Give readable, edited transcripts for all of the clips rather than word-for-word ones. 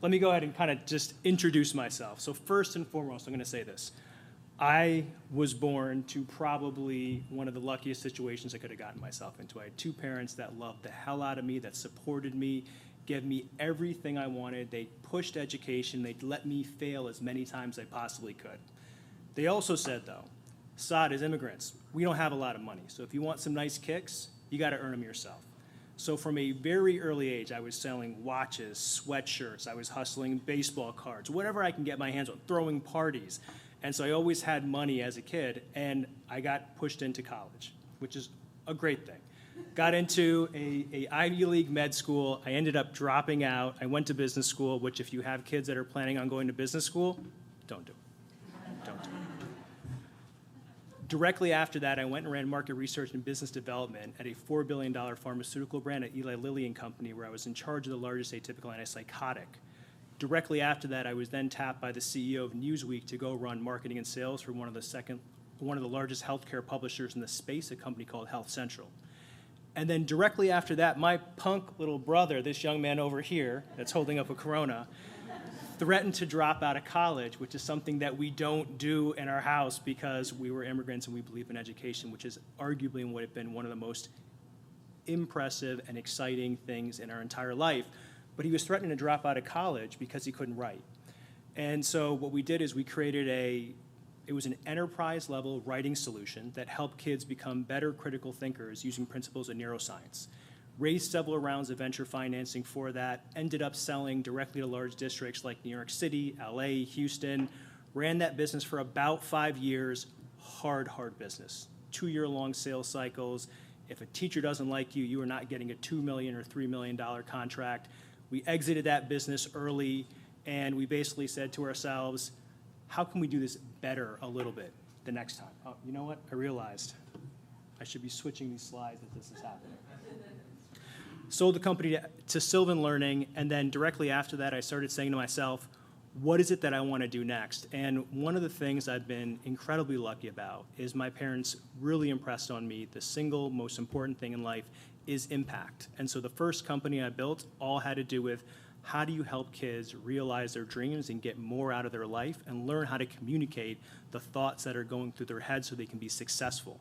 let me go ahead and kind of just introduce myself. So first and foremost, I'm going to say this. I was born to probably one of the luckiest situations I could have gotten myself into. I had two parents that loved the hell out of me, that supported me, gave me everything I wanted. They pushed education. They let me fail as many times as I possibly could. They also said, though, Saad, as immigrants, we don't have a lot of money. So if you want some nice kicks, you got to earn them yourself. So from a very early age, I was selling watches, sweatshirts. I was hustling baseball cards, whatever I can get my hands on, throwing parties. And so I always had money as a kid, and I got pushed into college, which is a great thing. Got into a Ivy League med school. I ended up dropping out. I went to business school, which if you have kids that are planning on going to business school, don't do it. Don't do it. Directly after that, I went and ran market research and business development at a $4 billion pharmaceutical brand at Eli Lilly and Company, where I was in charge of the largest atypical antipsychotic. Directly after that, I was then tapped by the CEO of Newsweek to go run marketing and sales for one of the largest healthcare publishers in the space, a company called Health Central. And then directly after that, my punk little brother, this young man over here that's holding up a Corona, threatened to drop out of college, which is something that we don't do in our house because we were immigrants and we believe in education, which is arguably would have been one of the most impressive and exciting things in our entire life. But he was threatening to drop out of college because he couldn't write. And so what we did is we created it was an enterprise-level writing solution that helped kids become better critical thinkers using principles of neuroscience. Raised several rounds of venture financing for that, ended up selling directly to large districts like New York City, LA, Houston, ran that business for about 5 years, hard business. 2-year-long sales cycles. If a teacher doesn't like you, you are not getting a $2 million or $3 million contract. We exited that business early, and we basically said to ourselves, how can we do this better a little bit the next time? Oh, you know what? I realized I should be switching these slides if this is happening. Sold the company to Sylvan Learning, and then directly after that, I started saying to myself, what is it that I want to do next? And one of the things I've been incredibly lucky about is my parents really impressed on me the single most important thing in life is impact. And so the first company I built all had to do with how do you help kids realize their dreams and get more out of their life and learn how to communicate the thoughts that are going through their head so they can be successful.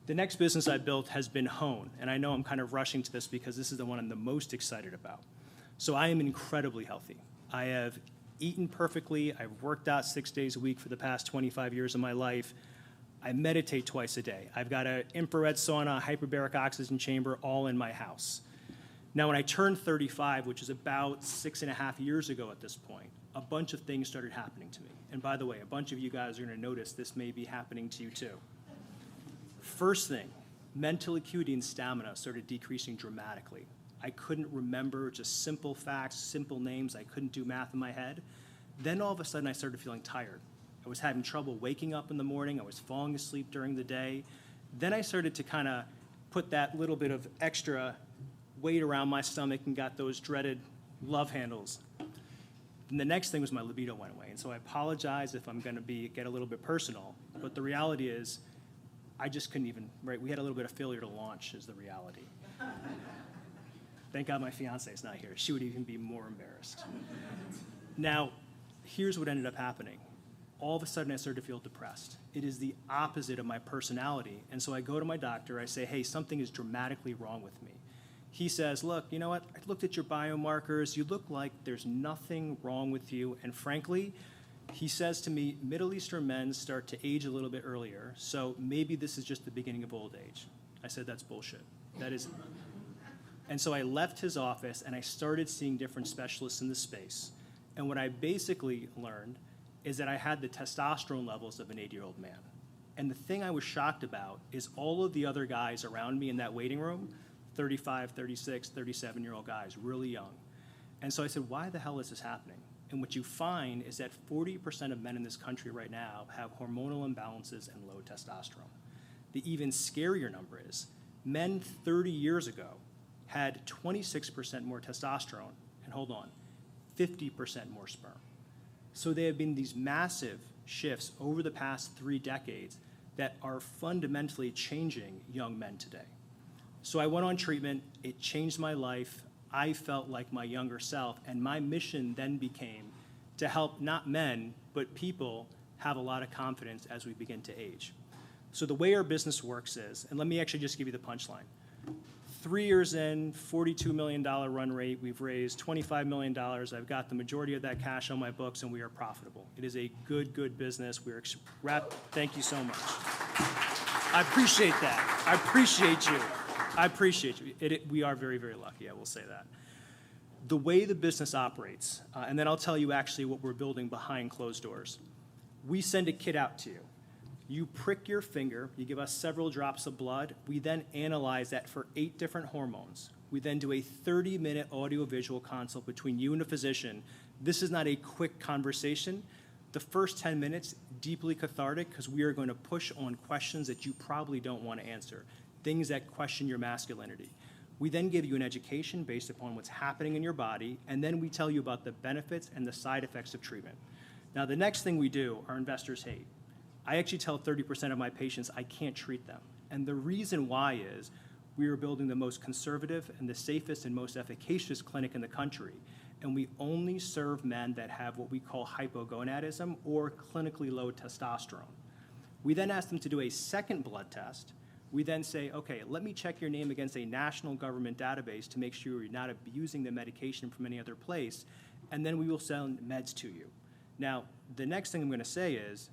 The next business I built has been Hone, and I know I'm kind of rushing to this because this is the one I'm the most excited about. So I am incredibly healthy. I have eaten perfectly. I've worked out 6 days a week for the past 25 years of my life. I meditate twice a day. I've got an infrared sauna, hyperbaric oxygen chamber, all in my house. Now, when I turned 35, which is about 6.5 years ago at this point, a bunch of things started happening to me. And by the way, a bunch of you guys are going to notice this may be happening to you too. First thing, mental acuity and stamina started decreasing dramatically. I couldn't remember just simple facts, simple names. I couldn't do math in my head. Then all of a sudden, I started feeling tired. I was having trouble waking up in the morning. I was falling asleep during the day. Then I started to kind of put that little bit of extra weight around my stomach and got those dreaded love handles. And the next thing was my libido went away. And so I apologize if I'm going to get a little bit personal. But the reality is I just couldn't even, right? We had a little bit of failure to launch is the reality. Thank God my fiance is not here. She would even be more embarrassed. Now, here's what ended up happening. All of a sudden, I started to feel depressed. It is the opposite of my personality. And so I go to my doctor. I say, hey, something is dramatically wrong with me. He says, look, you know what? I looked at your biomarkers. You look like there's nothing wrong with you. And frankly, he says to me, Middle Eastern men start to age a little bit earlier, so maybe this is just the beginning of old age. I said, that's bullshit. That is. And so I left his office, and I started seeing different specialists in the space. And what I basically learned is that I had the testosterone levels of an 80-year-old man. And the thing I was shocked about is all of the other guys around me in that waiting room, 35, 36, 37-year-old guys, really young. And so I said, why the hell is this happening? And what you find is that 40% of men in this country right now have hormonal imbalances and low testosterone. The even scarier number is men 30 years ago had 26% more testosterone, and hold on, 50% more sperm. So there have been these massive shifts over the past 3 decades that are fundamentally changing young men today. So I went on treatment. It changed my life. I felt like my younger self, and my mission then became to help not men, but people have a lot of confidence as we begin to age. So the way our business works is, and let me actually just give you the punchline. 3 years in, $42 million run rate, we've raised $25 million. I've got the majority of that cash on my books, and we are profitable. It is a good business. Thank you so much. I appreciate that. I appreciate you. I appreciate you. We are very lucky, I will say that. The way the business operates, and then I'll tell you actually what we're building behind closed doors. We send a kit out to you. You prick your finger, you give us several drops of blood. We then analyze that for 8 different hormones. We then do a 30-minute audiovisual consult between you and a physician. This is not a quick conversation. The first 10 minutes, deeply cathartic, because we are going to push on questions that you probably don't want to answer, things that question your masculinity. We then give you an education based upon what's happening in your body, and then we tell you about the benefits and the side effects of treatment. Now, the next thing we do, our investors hate. I actually tell 30% of my patients I can't treat them. And the reason why is we are building the most conservative and the safest and most efficacious clinic in the country. And we only serve men that have what we call hypogonadism or clinically low testosterone. We then ask them to do a second blood test. We then say, okay, let me check your name against a national government database to make sure you're not abusing the medication from any other place. And then we will send meds to you. Now, the next thing I'm going to say is,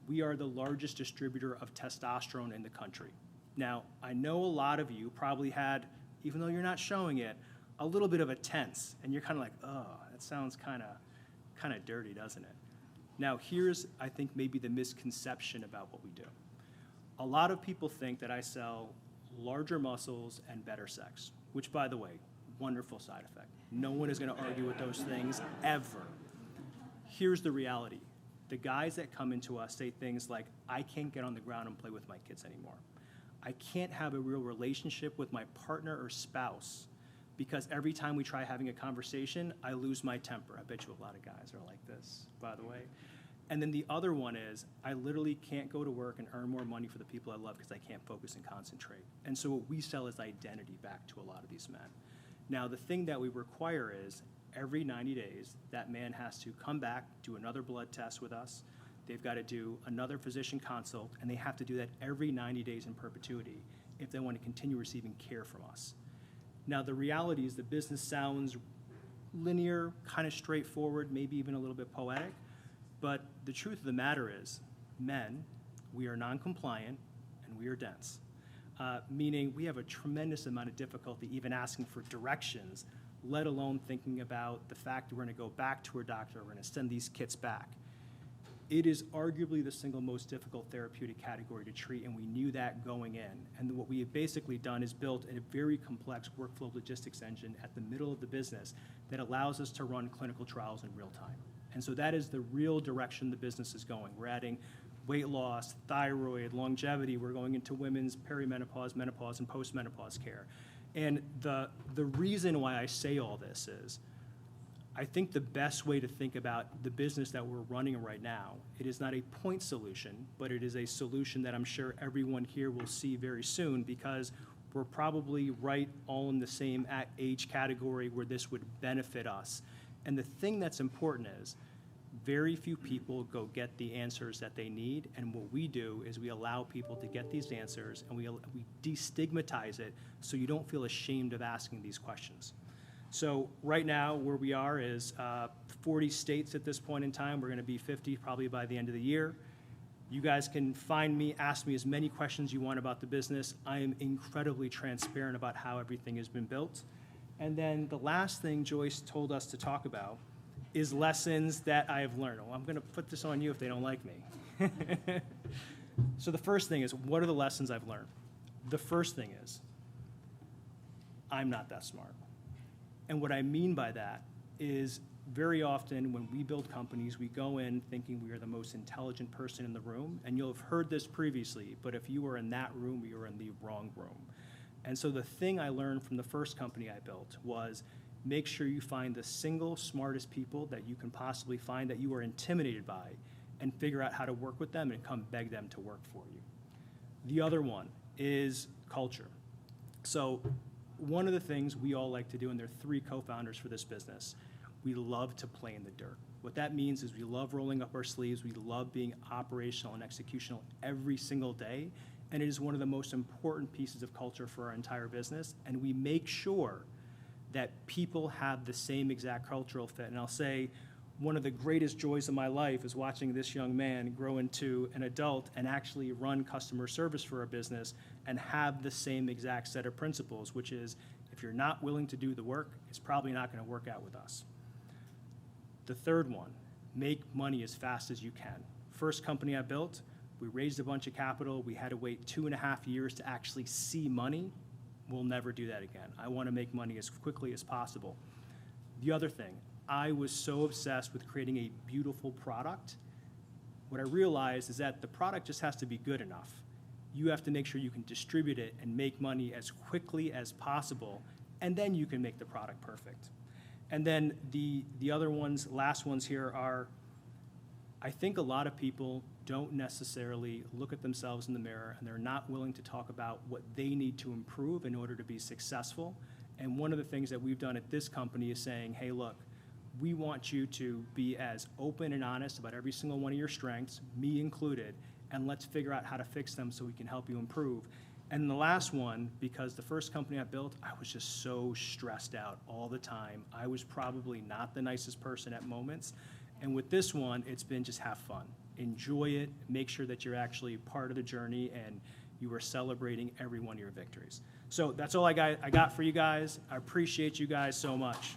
we are the largest distributor of testosterone in the country. Now, I know a lot of you probably had, even though you're not showing it, a little bit of a tense, and you're kind of like, oh, that sounds kind of dirty, doesn't it? Now, here's, I think, maybe the misconception about what we do. A lot of people think that I sell larger muscles and better sex, which, by the way, wonderful side effect. No one is going to argue with those things ever. Here's the reality. The guys that come into us say things like, I can't get on the ground and play with my kids anymore. I can't have a real relationship with my partner or spouse because every time we try having a conversation, I lose my temper. I bet you a lot of guys are like this, by the way. And then the other one is, I literally can't go to work and earn more money for the people I love because I can't focus and concentrate. And so what we sell is identity back to a lot of these men. Now, the thing that we require is, every 90 days, that man has to come back, do another blood test with us. They've got to do another physician consult, and they have to do that every 90 days in perpetuity if they want to continue receiving care from us. Now, the reality is the business sounds linear, kind of straightforward, maybe even a little bit poetic, but the truth of the matter is, men, we are non-compliant, and we are dense, meaning we have a tremendous amount of difficulty even asking for directions, let alone thinking about the fact that we're going to go back to our doctor, we're going to send these kits back. It is arguably the single most difficult therapeutic category to treat, and we knew that going in. And what we have basically done is built a very complex workflow logistics engine at the middle of the business that allows us to run clinical trials in real time. And so that is the real direction the business is going. We're adding weight loss, thyroid, longevity. We're going into women's perimenopause, menopause, and postmenopause care. And the reason why I say all this is, I think the best way to think about the business that we're running right now, it is not a point solution, but it is a solution that I'm sure everyone here will see very soon because we're probably right all in the same age category where this would benefit us. And the thing that's important is, very few people go get the answers that they need, and what we do is we allow people to get these answers, and we destigmatize it so you don't feel ashamed of asking these questions. So right now, where we are is 40 states at this point in time. We're going to be 50 probably by the end of the year. You guys can find me, ask me as many questions you want about the business. I am incredibly transparent about how everything has been built. And then the last thing Joyce told us to talk about is lessons that I have learned. Well, I'm going to put this on you if they don't like me. So the first thing is, what are the lessons I've learned? The first thing is, I'm not that smart. And what I mean by that is very often when we build companies, we go in thinking we are the most intelligent person in the room. And you'll have heard this previously, but if you were in that room, you were in the wrong room. And so the thing I learned from the first company I built was, make sure you find the single smartest people that you can possibly find that you are intimidated by and figure out how to work with them and come beg them to work for you. The other one is culture. So one of the things we all like to do, and there are 3 co-founders for this business, we love to play in the dirt. What that means is we love rolling up our sleeves, we love being operational and executional every single day, and it is one of the most important pieces of culture for our entire business, and we make sure that people have the same exact cultural fit. And I'll say, one of the greatest joys of my life is watching this young man grow into an adult and actually run customer service for a business and have the same exact set of principles, which is, if you're not willing to do the work, it's probably not going to work out with us. The third one, make money as fast as you can. First company I built, we raised a bunch of capital. We had to wait 2.5 years to actually see money. We'll never do that again. I want to make money as quickly as possible. The other thing, I was so obsessed with creating a beautiful product. What I realized is that the product just has to be good enough. You have to make sure you can distribute it and make money as quickly as possible, and then you can make the product perfect. And then the other ones, last ones here are, I think a lot of people don't necessarily look at themselves in the mirror, and they're not willing to talk about what they need to improve in order to be successful. And one of the things that we've done at this company is saying, hey, look, we want you to be as open and honest about every single one of your strengths, me included, and let's figure out how to fix them so we can help you improve. And the last one, because the first company I built, I was just so stressed out all the time. I was probably not the nicest person at moments. And with this one, it's been just have fun. Enjoy it. Make sure that you're actually part of the journey and you are celebrating every one of your victories. So that's all I got for you guys. I appreciate you guys so much.